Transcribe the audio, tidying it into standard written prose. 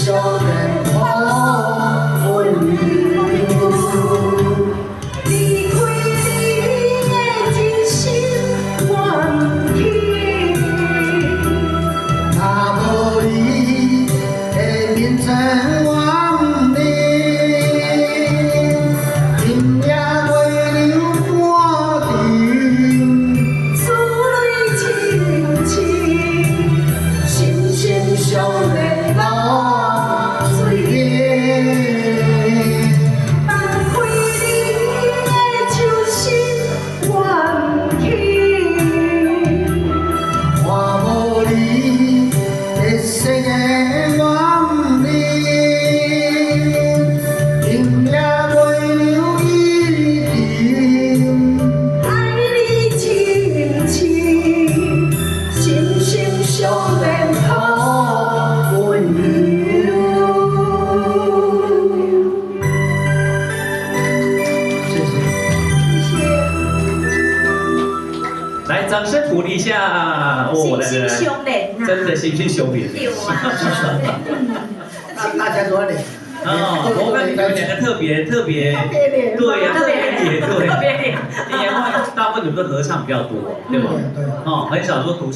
少年好温柔。离开你的真心我不去，若无你的面前我不认，今夜月流半沉，思泪清清，心心相连流水面。放开你的手心，我不去，看无你的世界我不认，今夜月流依沉，爱你清清，心心相连好温柔。谢谢。来，掌声鼓励一下哦，心心相连呐，真的心心相连。对啊，大家都在练。哦，我跟你们两个特别，对呀，特别脸，对，因为大部分你们都合唱比较多，对吧？对。哦，很少说独唱。